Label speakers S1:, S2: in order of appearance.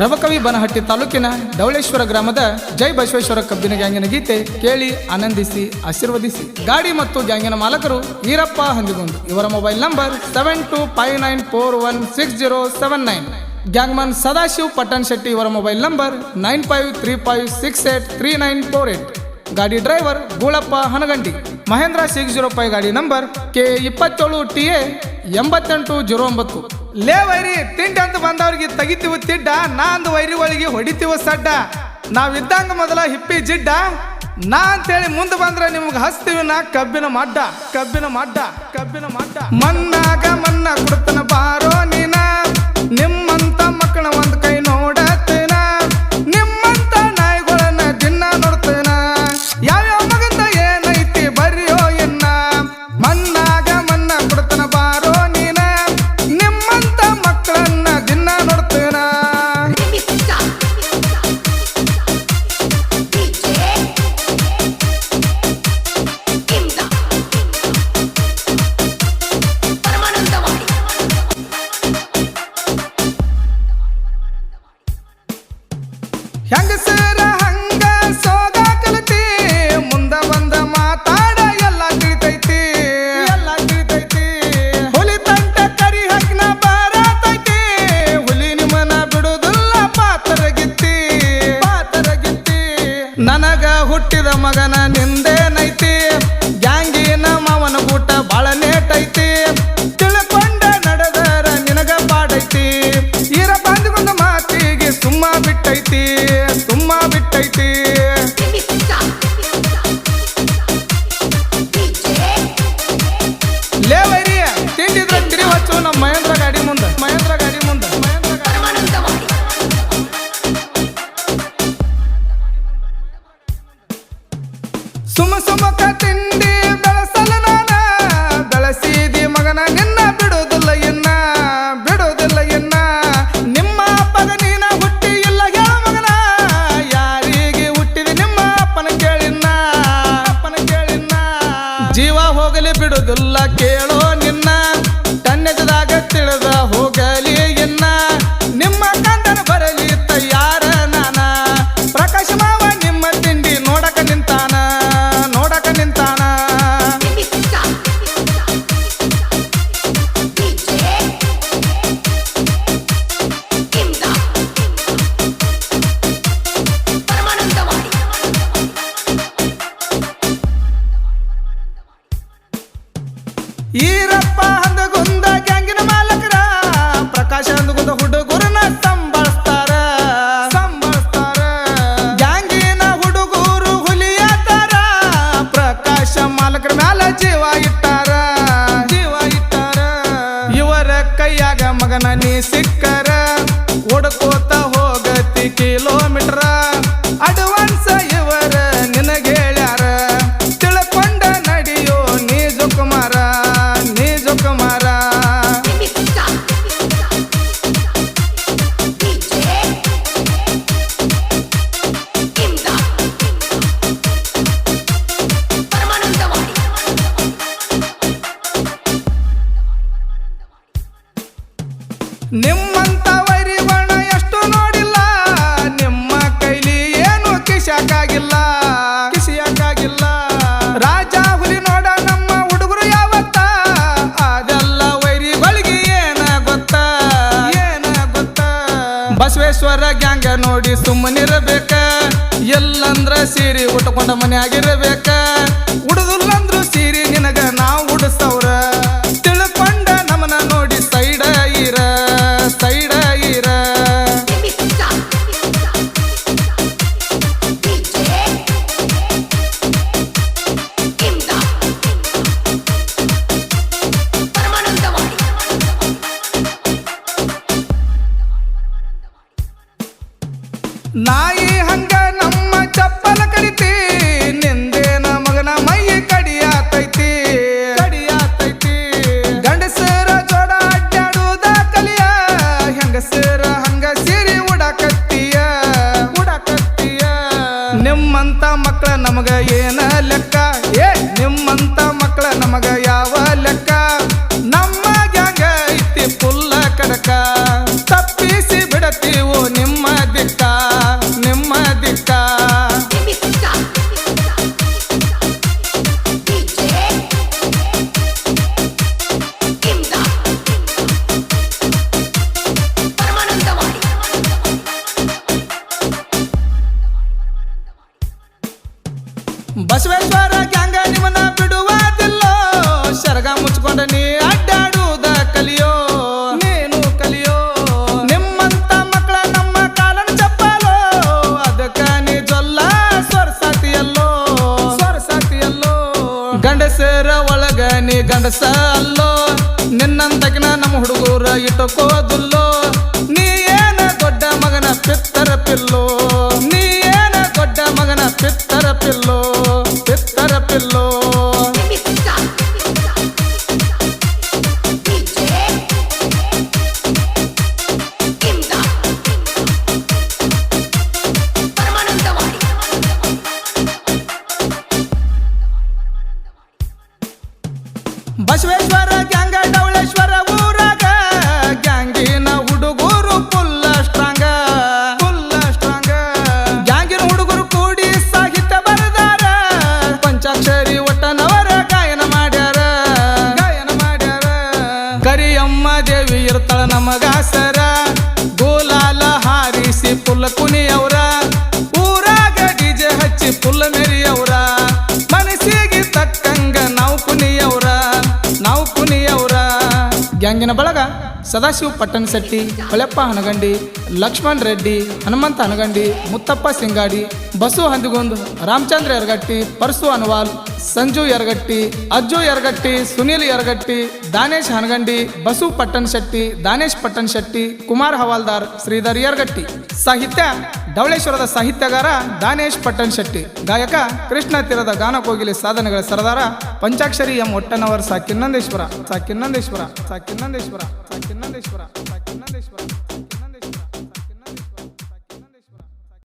S1: ರಬಕವಿ ಬನಹಟ್ಟಿ ತಾಲೂಕಿನ ಡವಳೇಶ್ವರ ಗ್ರಾಮದ ಜೈ ಬಸವೇಶ್ವರ ಕಬ್ಬಿನ ಗ್ಯಾಂಗಿನ ಗೀತೆ ಕೇಳಿ ಆನಂದಿಸಿ ಆಶೀರ್ವದಿಸಿ. ಗಾಡಿ ಮತ್ತು ಗ್ಯಾಂಗಿನ ಮಾಲಕರು ಈರಪ್ಪ ಹಂದಿಗುಂದು. ಇವರ ಮೊಬೈಲ್ ನಂಬರ್ 7259416079. ಗ್ಯಾಂಗ್ಮನ್ ಸದಾಶಿವ್ ಪಟ್ಟಣ್ ಶೆಟ್ಟಿ. ಇವರ ಮೊಬೈಲ್ ನಂಬರ್ 9535683948. ಗಾಡಿ ಡ್ರೈವರ್ ಗೂಳಪ್ಪ ಹನಗಂಡಿ. ಮಹೇಂದ್ರ 605 ಗಾಡಿ ನಂಬರ್ K27TA 8809. ಲೇ ವೈರಿ ತಿಂಡಿ ಅಂತ ಬಂದವ್ರಿಗೆ ತೆಗಿತೀವಿ ತಿಡ್ಡ, ನಾಂದು ವೈರಿ ಒಳಗೆ ಹೊಡಿತೀವಿ ಸಡ್ಡ. ನಾವಿದ್ದಂಗ ಮೊದಲ ಹಿಪ್ಪಿ ಜಿಡ್ಡ, ನಾ ಅಂತೇಳಿ ಮುಂದೆ ಬಂದ್ರೆ ನಿಮ್ಗೆ ಹಸ್ತೀವಿ ನಾ ಕಬ್ಬಿನ ಮಡ್ಡ. ಮಣ್ಣಾಗ ಮಣ್ಣ ಕೊಡ್ತನ ಬಾರೋ ನೀನ, ನಿಮ್ಮಂತ ಮಕ್ಕಳ ಒಂದ್ ಕೈ ನೋಡತ್ತೇನ, ನಿಮ್ಮಂತ ನಾಯಿಗಳನ್ನ ದಿನ ನೋಡ್ತೇನ, ಯಾವ್ಯಾವ ಮಗಂದ ಏನೈತಿ ಬರ್ರಿಯೋ ಎನ್ನ. ಮಣ್ಣಾಗ ಮಣ್ಣ ಕೊಡ್ತನ ಬಾರೋ ನೀನ, ನಿಮ್ಮಂತ ಮಕ್ಕಳನ್ನ ದಿನ ನೋಡ್ತೇನ. ಹೆಂಗಸರ ಹಂಗ ಸೋಗ ಕಲಿತಿ, ಮುಂದ ಬಂದ ಮಾತಾಡ ಎಲ್ಲ ತಿಳಿತೈತಿ. ಹುಲಿ ತಂಟ ಕರಿ ಹಕ್ನ ಬಾರತೈತಿ, ಹುಲಿ ನಿಮ್ಮನ ಬಿಡುದಿಲ್ಲ ಪಾತರಗಿತ್ತಿ. ನನಗ ಹುಟ್ಟಿದ ಮಗನ ನಿಂದೇನೈತಿ, ಗ್ಯಾಂಗಿನ ಮಾವನ ಊಟ ಬಾಳ ನೇಟೈತಿ. ತಿಳ್ಕೊಂಡ ನಡೆದರ ನಿನಗ ಬಾಡೈತಿ, ಈರ ಬಂದುಕೊಂಡ ಮಾತಿಗೆ ಸುಮ್ಮ ಬಿಟ್ಟೈತಿ. ಲೇವರಿ ತಿಂಡಿದ್ರ ತಿರಿ ಹಚ್ಚು ನಮ್ಮ ಮಹೇಂದ್ರ ಗಾಡಿ ಮುಂದೆ. ಸುಮಕ ತಿಂಡಿ ಬೆಳಸಲ ನಾನ, ಬೆಳಸಿದಿ ಮಗನ ನಿನ್ನ ಬಿಡುವುದಿಲ್ಲ ಎನ್ನ. ನಿಮ್ಮ ಅಪ್ಪಗ ನೀನ ಹುಟ್ಟಿ ಇಲ್ಲ ಹೇಳ ಮಗನ, ಯಾರಿಗೆ ಹುಟ್ಟಿದ ನಿಮ್ಮ ಅಪ್ಪನ ಕೇಳಿನ್ನ. ಜೀವ ಹೋಗಲಿ ಬಿಡುವುದಿಲ್ಲ ಕೇಳೋ ನಿನ್ನ, ಕಣ್ಣೆದಾಗ ತಿಳಿದ ಹೋಗಲಿ ಎನ್ನ. ನಿಮ್ಮ ಕಂದನ ಬರಲಿ ತಯಾರ ನಾನ, ಪ್ರಕಾಶ ಮಾವ ನಿಮ್ಮ ತಿಂಡಿ ನೋಡಕ ನಿಂತಾನ. ಈರಪ್ಪ ಹಂದಗುಂದ ಗ್ಯಾಂಗಿನ ಮಾಲಕರ, ಪ್ರಕಾಶ ಹಂದಗುಂದ ಹುಡುಗರನ್ನ ಸಂಭಾಳಿಸ್ತಾರ. ಗ್ಯಾಂಗಿನ ಹುಡುಗರು ಹುಲಿಯಾತಾರ, ಪ್ರಕಾಶ ಮಾಲಕರ ಮ್ಯಾಲ ಜೀವ ಇಟ್ಟಾರ. ಇವರ ಕೈಯಾಗ ಮಗನ ನೀ ಸಿಕ್ಕರ, ಓಡ್ಕೋತ ಹೋಗತಿ ಕಿಲೋಮೀಟರ್. ಅಡ್ವಾನ್ಸ್ ಇವರ ನಿನಗೆ ಹೇಳ್ಯಾರ, ತಿಳ್ಕೊಂಡ ನಡಿಯೋ ನೀ ಜುಕುಮಾರ. ನಿಮ್ಮಂತ ವೈರಿ ಬಣ ಎಷ್ಟು ನೋಡಿಲ್ಲ, ನಿಮ್ಮ ಕೈಲಿ ಏನು ಕಿಸಿಯಾಕಾಗಿಲ್ಲ. ರಾಜ ಹುಲಿ ನೋಡ ನಮ್ಮ ಹುಡುಗರು ಯಾವತ್ತ, ಅದೆಲ್ಲ ವೈರಿಗಳಿಗೆ ಏನ ಗೊತ್ತ. ಬಸವೇಶ್ವರ ಗ್ಯಾಂಗ ನೋಡಿ ಸುಮ್ಮನಿರಬೇಕ, ಎಲ್ಲಂದ್ರ ಸೀರಿ ಉಟ್ಕೊಂಡ ಮನೆಯಾಗಿರ್ಬೇಕ. ಉಡುದಿಲ್ಲಂದ್ರು ಸೀರಿ ನಿನಗ ನಾವು ಉಡಿಸವ್ರ, ತಿಳ್ಕೊಂಡ ನಮನ ನೋಡಿ ಸೈಡ ಇರ. ನಾಯಿ ಹಂಗ ನಮ್ಮ ಚಪ್ಪಲ ಕಡಿತಿ, ನಿಂದೇನ ಮಗನ ಮೈ ಕಡಿಯಾತೈತಿ. ಗಂಡಸರ ಜೋಡ ಅಡ್ಡಾಡುವುದ ಕಲಿಯ, ಹೆಂಗಸರ ಹಂಗ ಸೀರಿ ಉಡಾಕತ್ತೀಯ. ನಿಮ್ಮಂತ ಮಕ್ಕಳ ನಮಗ ಏನ ಲೆಕ್ಕ, ನಿಮ್ಮಂತ ಮಕ್ಕಳ ನಮಗ ಯಾವ ಲೆಕ್ಕ. ನಮ್ಮ ಗ್ಯಾಂಗ ಐತಿ ಪುಲ್ಲ ಕಡಕ, ತಪ್ಪಿಸಿ ಬಿಡತೀವೋ ನಿಮ್ಮ ಗಂಡಸ ಅಲ್ಲೋ ನಿನ್ನಂತಕಿನ ನಮ್ಮ ಹುಡುಗರ ಇಟ್ಟುಕೋದುಲ್ಲೋ ನೀ ಏನ ದೊಡ್ಡ ಮಗನ ಪಿತ್ತರ ಪಿಲ್ಲೋ ನೀ ಏನ ದೊಡ್ಡ ಮಗನ ಪಿತ್ತರ ಪಿಲ್ಲೋ ಪಿತ್ತರ ಪಿಲ್ಲೋ ಬಸವೇಶ್ವರ ಗ್ಯಾಂಗ ಡವಳೇಶ್ವರ ಊರಾಗ ಗ್ಯಾಂಗಿನ ಹುಡುಗರು ಫುಲ್ಲ ಸ್ಟ್ರಾಂಗ ಗ್ಯಾಂಗಿನ ಹುಡುಗರು ಕೂಡಿ ಸಾಹಿತ್ಯ ಬರೆದಾರ ಪಂಚಾಕ್ಷರಿ ಒಟ್ಟನವರ ಗಾಯನ ಮಾಡ್ಯಾರ ಕರಿಯಮ್ಮ ದೇವಿ ಇರ್ತಾಳ ನಮಗಾಸರ ಗೋಲಾಲ ಹಾರಿಸಿ ಪುಲ್ಲ ಕುಣಿಯವ್ರ ಊರಾಗ ಡಿಜೆ ಹಚ್ಚಿ ಪುಲ್ಲ ಮೆರಿಯವ್ರ ಮನಸ್ಸಿಗೆ ತಕ್ಕಂಗ ನಾವು ಕುಣಿಯವ್ರ ಗ್ಯಾಂಗಿನ ಬಳಗ ಸದಾಶಿವ ಪಟ್ಟಣಶೆಟ್ಟಿ ಹೊಳೆಪ್ಪ ಹನಗಂಡಿ ಲಕ್ಷ್ಮಣ್ ರೆಡ್ಡಿ ಹನುಮಂತ ಹನಗಂಡಿ ಮುತ್ತಪ್ಪ ಸಿಂಗಾಡಿ ಬಸು ಹಂದಿಗೊಂದ್ ರಾಮಚಂದ್ರ ಯರಗಟ್ಟಿ ಪರಸು ಅನ್ವಾಲ್ ಸಂಜು ಯರಗಟ್ಟಿ ಅಜ್ಜು ಯರಗಟ್ಟಿ ಸುನೀಲ್ ಯರಗಟ್ಟಿ ದಾನೇಶ್ ಹನಗಂಡಿ ಬಸು ಪಟ್ಟಣಶೆಟ್ಟಿ ದಾನೇಶ್ ಪಟ್ಟಣಶೆಟ್ಟಿ ಕುಮಾರ್ ಹವಾಲ್ದಾರ್ ಶ್ರೀಧರ್ ಯರಗಟ್ಟಿ ಸಾಹಿತ್ಯ ಧವಳೇಶ್ವರದ ಸಾಹಿತ್ಯಗಾರ ದಾನೇಶ್ ಪಟ್ಟಣಶೆಟ್ಟಿ ಗಾಯಕ ಕೃಷ್ಣ ತೀರದ ಗಾನಕೋಗಿಲಿ ಸಾಧನೆಗಳ ಸರದಾರ ಪಂಚಾಕ್ಷರಿ ಎಂ ಒಟ್ಟನವರ್ ಸಾಕಿನ್ನಂದೇಶ್ವರ ಸಾಕಿನ್ನಂದೇಶ್ವರ ಸಾಕಿನ್ನಂದೇಶ್ವರ ಸಾಕಿನ್ನಂದೇಶ್ವರ ಸಾಕಿನ್ನಂದೇಶ್ವರ